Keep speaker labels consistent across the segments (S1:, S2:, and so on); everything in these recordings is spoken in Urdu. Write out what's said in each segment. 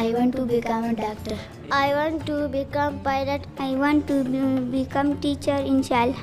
S1: I want to become a doctor. I want to become pilot. I want to become teacher inshallah.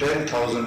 S2: 10,000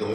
S2: 2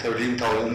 S2: 13,000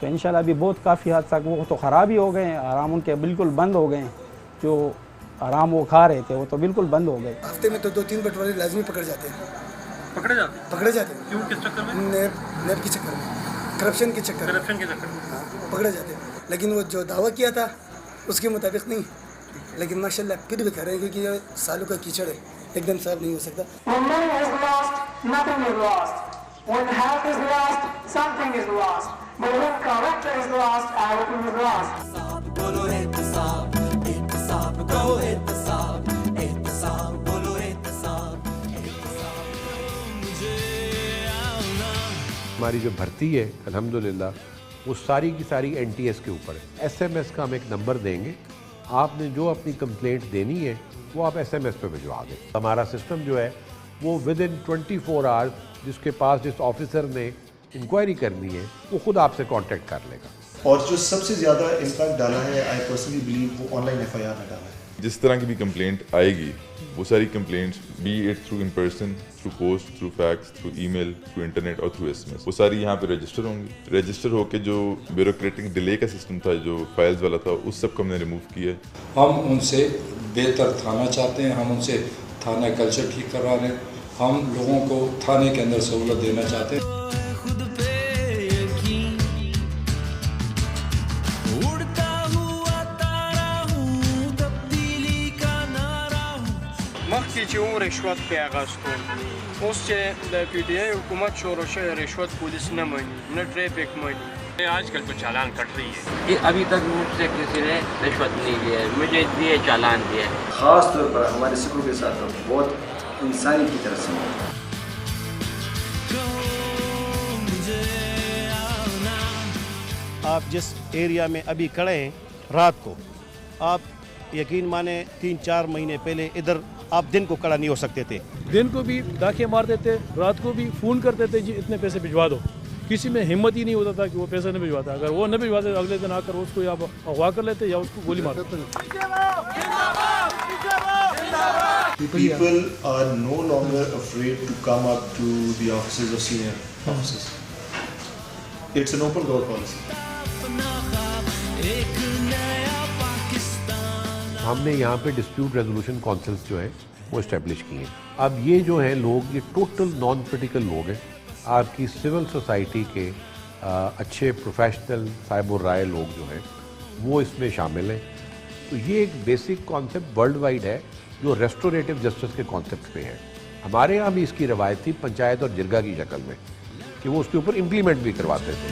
S3: تو انشاءاللہ ابھی بہت کافی حد تک وہ تو خراب ہی ہو گئے ہیں، آرام ان کے بالکل بند ہو گئے ہیں، جو آرام وہ کھا رہے تھے وہ تو بالکل بند ہو گئے۔
S4: ہفتے میں تو 2-3 بٹوارے لازمی پکڑ جاتے ہیں۔ پکڑے جاتے ہیں کیوں؟ کس چکر میں؟ نیب کے چکر میں، کرپشن کے چکر میں پکڑے جاتے ہیں۔ لیکن وہ جو دعویٰ کیا تھا اس کے مطابق نہیں، لیکن ماشاءاللہ پھر بھی کہہ رہے ہیں کہ یہ سالوں کا کیچڑ ہے، ایک دم صاف نہیں ہو سکتا۔
S5: ہماری جو بھرتی ہے الحمدللہ وہ ساری کی ساری این ٹی ایس کے اوپر ہے۔ ایس ایم ایس کا ہم ایک نمبر دیں گے، آپ نے جو اپنی کمپلینٹ دینی ہے وہ آپ ایس ایم ایس پہ بھجوا دیں۔ ہمارا سسٹم جو ہے وہ ود ان 24 آورز جس کے پاس جس آفیسر نے انکوائری کرنی ہے وہ خود آپ سے کانٹیکٹ کر لے گا۔
S6: اور جو سب سے زیادہ امپیکٹ ڈالا ہے آئی پرسنلی بلیو وہ online F I R نے ڈالا ہے۔
S7: جس طرح کی بھی کمپلینٹ آئے گی وہ ساری complaints be it through in person, through post, through fax, through email, through internet اور تھرو ایس ایم ایس، وہ ساری یہاں پہ رجسٹر ہوں گی۔ رجسٹر ہو کے جو بیوروکریٹک ڈیلے کا سسٹم تھا، جو فائلز والا تھا، اس سب کو ہم نے ریموو کیا ہے۔
S2: ہم ان سے بہتر تھانہ چاہتے ہیں، ہم ان سے تھانہ کلچر ٹھیک کروا رہے ہیں، ہم لوگوں کو تھانے کے اندر سہولت دینا چاہتے ہیں۔
S8: مخکې چې رشوت پې اخیستو، اوس چې د پی ټی آی حکومت شروع شوی، رشوت پولیس نہ مانی، نہ ٹریفک مانی۔
S9: آج کل تو چالان کٹ رہی ہے، ابھی تک مجھ سے کسی نے رشوت نہیں لیا ہے، مجھے دیے چالان دیا ہے۔
S10: خاص طور پر ہمارے سکھوں کے ساتھ بہت انسانی کی طرف سے۔
S11: آپ جس ایریا میں ابھی کھڑے ہیں رات کو، آپ یقین مانیں 3-4 مہینے پہلے ادھر آپ دن کو کھڑا نہیں ہو سکتے تھے۔
S12: دن کو بھی ڈاکے مارتے تھے، رات کو بھی فون کرتے تھے جی اتنے پیسے بھجوا دو، کسی میں ہمت ہی نہیں ہوتا تھا کہ وہ پیسے نہیں بھجواتا۔ اگر وہ نہ بھجواتے اگلے دن آ کر اس کو یا اغوا کر لیتے یا اس کو گولی مارتے۔
S6: People are no longer afraid to come up to the offices of senior officers. It's an open door policy.
S5: ہم نے یہاں پہ ڈسپیوٹ ریزولوشن کونسلز جو ہیں وہ اسٹیبلش کی ہیں۔ اب یہ جو ہیں لوگ، یہ ٹوٹل نان پولیٹیکل لوگ ہیں، آپ کی سول سوسائٹی کے اچھے پروفیشنل صاحب الرائے لوگ جو ہیں وہ اس میں شامل ہیں۔ تو یہ ایک بیسک کانسیپٹ ورلڈ وائڈ ہے جو ریسٹوریٹو جسٹس کے کانسیپٹ پہ ہے۔ ہمارے یہاں بھی اس کی روایت تھی پنچایت اور جرگہ کی شکل میں کہ وہ اس کے اوپر امپلیمنٹ بھی کرواتے تھے۔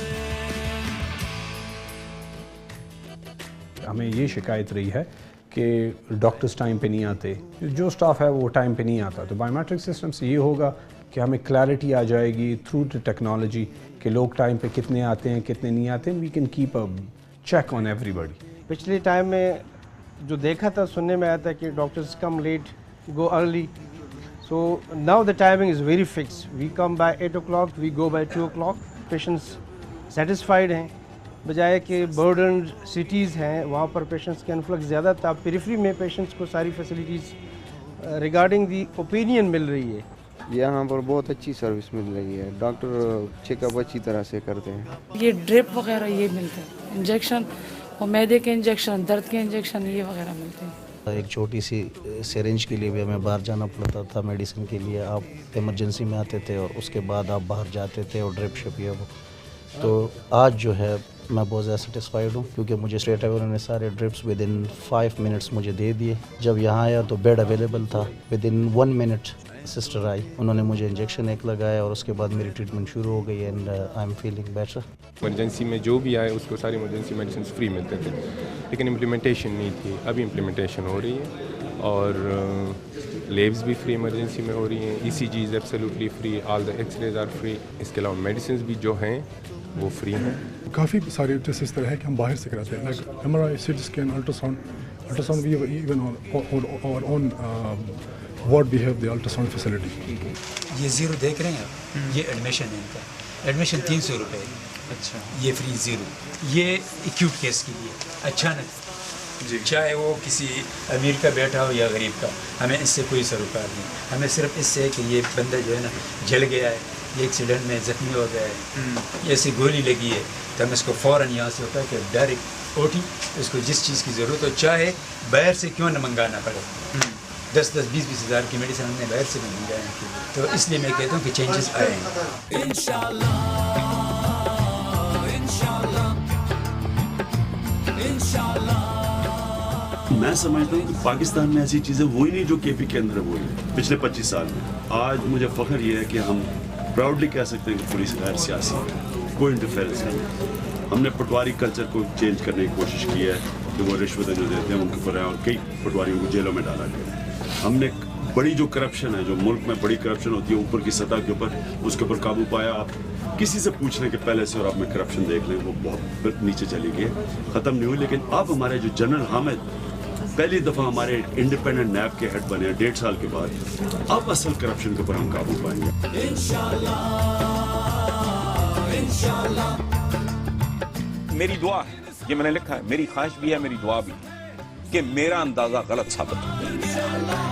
S3: ہمیں یہ شکایت رہی ہے کہ ڈاکٹرز ٹائم پہ نہیں آتے، جو سٹاف ہے وہ ٹائم پہ نہیں آتا۔ تو بایو میٹرک سسٹم سے یہ ہوگا کہ ہمیں کلیئرٹی آ جائے گی تھرو ٹیکنالوجی کہ لوگ ٹائم پہ کتنے آتے ہیں کتنے نہیں آتے ہیں۔ We can keep a check on everybody.
S11: پچھلے ٹائم میں جو دیکھا تھا، سننے میں آیا تھا کہ doctors come late go early, so now the timing is very fix, we come by 8 o'clock، we go by 2 o'clock۔ Patients satisfied ہیں، بجائے کہ برڈنڈ سٹیز ہیں وہاں پر پیشنٹس کے انفلکس زیادہ تھا۔ پیریفری میں پیشنٹس کو ساری فیسلٹیز ریگارڈنگ دی اوپینین مل رہی ہے۔
S13: یہاں پر بہت اچھی سروس مل رہی ہے، ڈاکٹر چیک اپ اچھی طرح سے کرتے ہیں۔
S14: یہ ڈرپ وغیرہ یہ ملتے ہیں، انجیکشن اور میدے کے انجیکشن، درد کے انجیکشن یہ وغیرہ ملتے ہیں۔
S15: ایک چھوٹی سی سرنج کے لیے بھی ہمیں باہر جانا پڑتا تھا میڈیسن کے لیے۔ آپ ایمرجنسی میں آتے تھے اور اس کے بعد آپ باہر جاتے تھے اور ڈرپ شپ یہ وہ۔ تو آج جو ہے میں بہت زیادہ سیٹسفائیڈ ہوں کیونکہ مجھے اسٹریٹ اوے انہوں نے سارے ڈرپس ود ان 5 منٹس مجھے دے دیے۔ جب یہاں آیا تو بیڈ اویلیبل تھا، ود ان 1 منٹ سسٹر آئی، انہوں نے مجھے انجیکشن ایک لگایا اور اس کے بعد میری ٹریٹمنٹ شروع ہو گئی and I am feeling better.
S16: Emergency میں جو بھی آئے اس کو ساری ایمرجنسی میڈیسنس فری ملتے تھے، لیکن امپلیمنٹیشن نہیں تھی۔ ابھی امپلیمنٹیشن ہو رہی ہے اور لیبس بھی فری ایمرجنسی میں ہو رہی ہیں، E C Gs absolutely free, all the X rays are free. اس کے علاوہ میڈیسنس بھی جو ہیں وہ فری ہیں۔
S17: کافی سارے ٹیسٹ اس طرح ہے کہ ہم باہر سے کراتے ہیں، like M R I, C T scan, ultrasound we even our own ward we have the ultrasound facility.
S18: یہ 0 دیکھ رہے ہیں آپ، یہ ایڈمیشن ہے ان کا، ایڈمیشن 300 روپے ہے۔ اچھا، یہ فری 0، یہ ایکیوٹ کیس کے لیے اچانک جی، چاہے وہ کسی امیر کا بیٹا ہو یا غریب کا، ہمیں اس سے کوئی سروکار نہیں۔ ہمیں صرف اس سے کہ یہ بندہ جو ہے نا جل گیا ہے، یہ ایکسیڈنٹ میں زخمی ہو گیا ہے، ایسی گولی لگی ہے، تو ہم اس کو فوراً یہاں سے ہوتا ہے کہ ڈائریکٹ او ٹی اس کو جس چیز کی ضرورت ہو چاہے باہر سے کیوں نہ منگانا پڑے 10-20 ہزار کی میڈیسن ہم نے باہر سے بھی منگائے ہیں تو اس لیے میں کہتا ہوں کہ چینجز آئے ہیں
S19: میں سمجھتا ہوں کہ پاکستان میں ایسی چیزیں وہی نہیں جو کے پی کے اندر ہوئی ہیں پچھلے 25 سال میں. آج مجھے فخر یہ ہے کہ ہم پراؤڈلی کہہ سکتے ہیں کہ پولیس غیر سیاسی ہے, کوئی انٹرفیئرنس نہیں. ہم نے پٹواری کلچر کو چینج کرنے کی کوشش کی ہے کہ وہ رشوتیں جو دیتے ہیں ان کے اوپر ہیں اور کئی پٹواریوں کو جیلوں میں ڈالا گیا. ہم نے بڑی جو کرپشن ہے, جو ملک میں بڑی کرپشن ہوتی ہے اوپر کی سطح کے اوپر, اس کے اوپر قابو پایا. آپ کسی سے پوچھنے کے پہلے سے اور آپ میں کرپشن دیکھ لیں وہ بہت نیچے چلی گئی, ختم نہیں ہوئی. لیکن اب ہمارے جو جنرل حامد پہلی دفعہ ہمارے انڈیپینڈنٹ نیب کے ہیڈ بنے 1.5 سال کے بعد, اب اصل کرپشن کے اوپر ہم قابو پائیں گے
S20: انشاءاللہ. میری دعا ہے, یہ میں نے لکھا ہے, میری خواہش بھی ہے, میری دعا بھی ہے کہ میرا اندازہ غلط ثابت ہو.